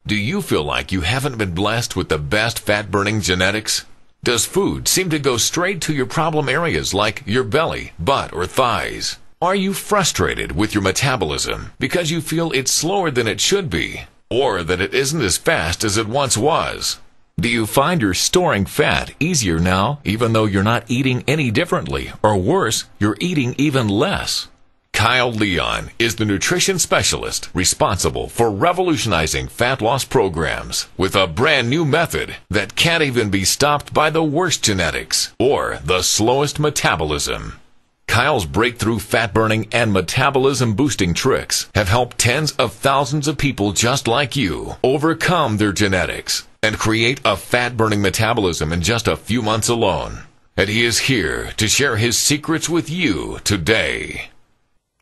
Do you feel like you haven't been blessed with the best fat-burning genetics? Does food seem to go straight to your problem areas like your belly, butt, or thighs? Are you frustrated with your metabolism because you feel it's slower than it should be, or that it isn't as fast as it once was? Do you find you're storing fat easier now, even though you're not eating any differently, or worse, you're eating even less? Kyle Leon is the nutrition specialist responsible for revolutionizing fat loss programs with a brand new method that can't even be stopped by the worst genetics or the slowest metabolism. Kyle's breakthrough fat-burning and metabolism-boosting tricks have helped tens of thousands of people just like you overcome their genetics and create a fat-burning metabolism in just a few months alone. And he is here to share his secrets with you today.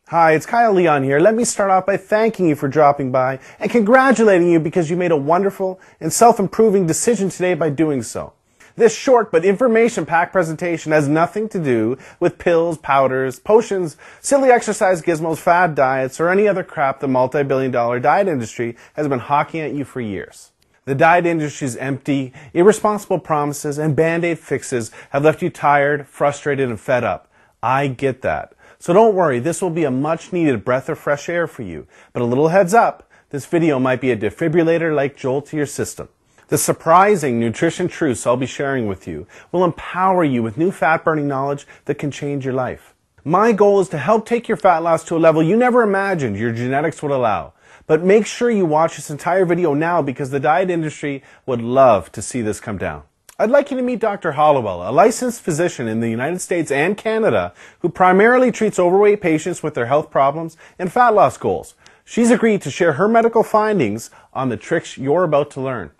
Hi, it's Kyle Leon here. Let me start off by thanking you for dropping by and congratulating you because you made a wonderful and self-improving decision today by doing so. This short but information-packed presentation has nothing to do with pills, powders, potions, silly exercise gizmos, fad diets, or any other crap the multi-billion-dollar diet industry has been hawking at you for years. The diet industry's empty, irresponsible promises and band-aid fixes have left you tired, frustrated, and fed up. I get that. So don't worry, this will be a much-needed breath of fresh air for you. But a little heads up, this video might be a defibrillator-like jolt to your system. The surprising nutrition truths I'll be sharing with you will empower you with new fat-burning knowledge that can change your life. My goal is to help take your fat loss to a level you never imagined your genetics would allow. But make sure you watch this entire video now because the diet industry would love to see this come down. I'd like you to meet Dr. Hollowell, a licensed physician in the United States and Canada who primarily treats overweight patients with their health problems and fat loss goals. She's agreed to share her medical findings on the tricks you're about to learn.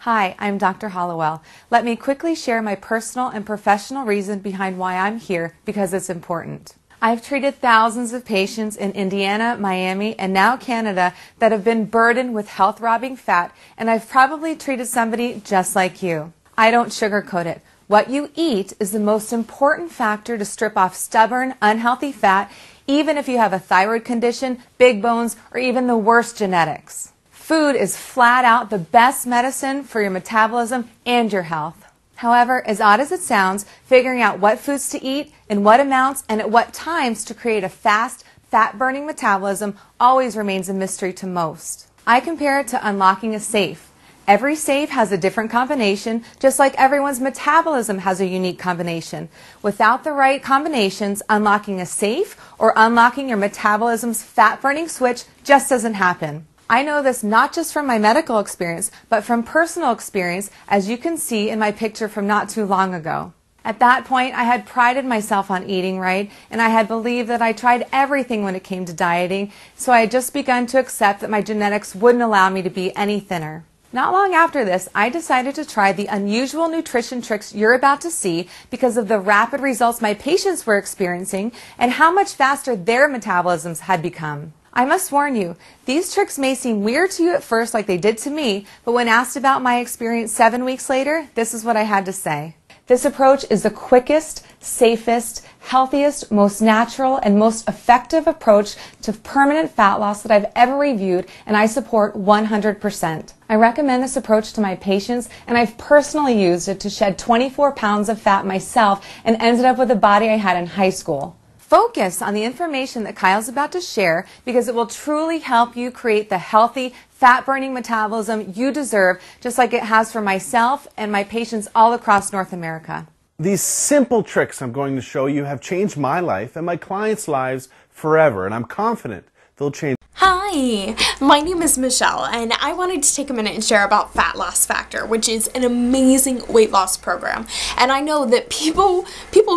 Hi, I'm Dr. Hollowell. Let me quickly share my personal and professional reason behind why I'm here because it's important. I've treated thousands of patients in Indiana, Miami, and now Canada that have been burdened with health-robbing fat, and I've probably treated somebody just like you. I don't sugarcoat it. What you eat is the most important factor to strip off stubborn, unhealthy fat, even if you have a thyroid condition, big bones, or even the worst genetics. Food is flat out the best medicine for your metabolism and your health. However, as odd as it sounds, figuring out what foods to eat, in what amounts, and at what times to create a fast, fat-burning metabolism always remains a mystery to most. I compare it to unlocking a safe. Every safe has a different combination, just like everyone's metabolism has a unique combination. Without the right combinations, unlocking a safe or unlocking your metabolism's fat-burning switch just doesn't happen. I know this not just from my medical experience, but from personal experience, as you can see in my picture from not too long ago. At that point, I had prided myself on eating right, and I had believed that I tried everything when it came to dieting, so I had just begun to accept that my genetics wouldn't allow me to be any thinner. Not long after this, I decided to try the unusual nutrition tricks you're about to see because of the rapid results my patients were experiencing and how much faster their metabolisms had become. I must warn you, these tricks may seem weird to you at first like they did to me, but when asked about my experience 7 weeks later, this is what I had to say. This approach is the quickest, safest, healthiest, most natural, and most effective approach to permanent fat loss that I've ever reviewed, and I support 100%. I recommend this approach to my patients, and I've personally used it to shed 24 pounds of fat myself and ended up with the body I had in high school. Focus on the information that Kyle's about to share because it will truly help you create the healthy, fat-burning metabolism you deserve, just like it has for myself and my patients all across North America. These simple tricks I'm going to show you have changed my life and my clients' lives forever, and I'm confident they'll change. Hi, my name is Michelle, and I wanted to take a minute and share about Fat Loss Factor, which is an amazing weight loss program. And I know that people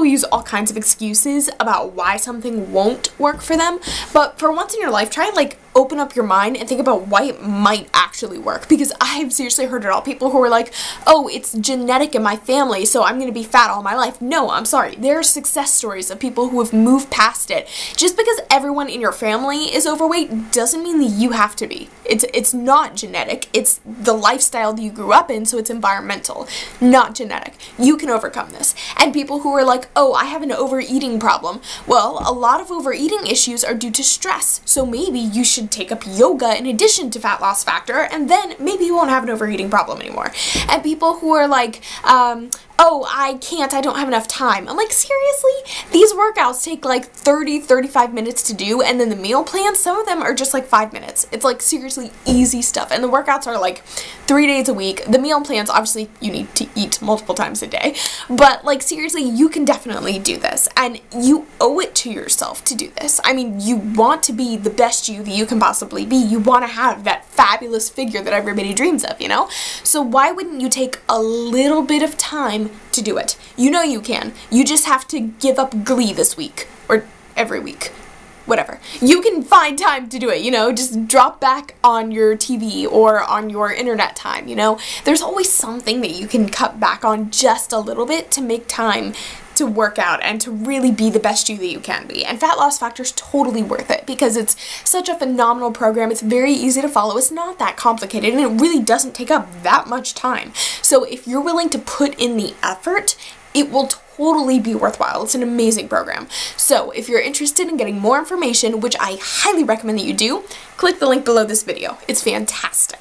use all kinds of excuses about why something won't work for them, but for once in your life, try and open up your mind and think about why it might actually work, because I've seriously heard it all. People who are like, oh, it's genetic in my family, so I'm going to be fat all my life. No, I'm sorry. There are success stories of people who have moved past it. Just because everyone in your family is overweight doesn't mean that you have to be. It's not genetic. It's the lifestyle that you grew up in, so it's environmental, not genetic. You can overcome this. And people who are like, oh, I have an overeating problem. Well, a lot of overeating issues are due to stress, so maybe you should take up yoga in addition to Fat Loss Factor and then maybe you won't have an overeating problem anymore. And people who are like, oh, I don't have enough time. I'm like, seriously? These workouts take like 30, 35 minutes to do, and then the meal plans, some of them are just like 5 minutes. It's like seriously easy stuff. And the workouts are like 3 days a week. The meal plans, obviously you need to eat multiple times a day, but like seriously, you can definitely do this, and you owe it to yourself to do this. I mean, you want to be the best you that you can possibly be. You want to have that fabulous figure that everybody dreams of, you know? So why wouldn't you take a little bit of time to do it? You know you can. You just have to give up Glee this week, or every week. Whatever. You can find time to do it, you know, just drop back on your TV or on your internet time, you know. There's always something that you can cut back on just a little bit to make time to work out and to really be the best you that you can be. And Fat Loss Factor is totally worth it because it's such a phenomenal program. It's very easy to follow. It's not that complicated, and it really doesn't take up that much time. So if you're willing to put in the effort, it will totally be worthwhile. It's an amazing program. So if you're interested in getting more information, which I highly recommend that you do, click the link below this video. It's fantastic.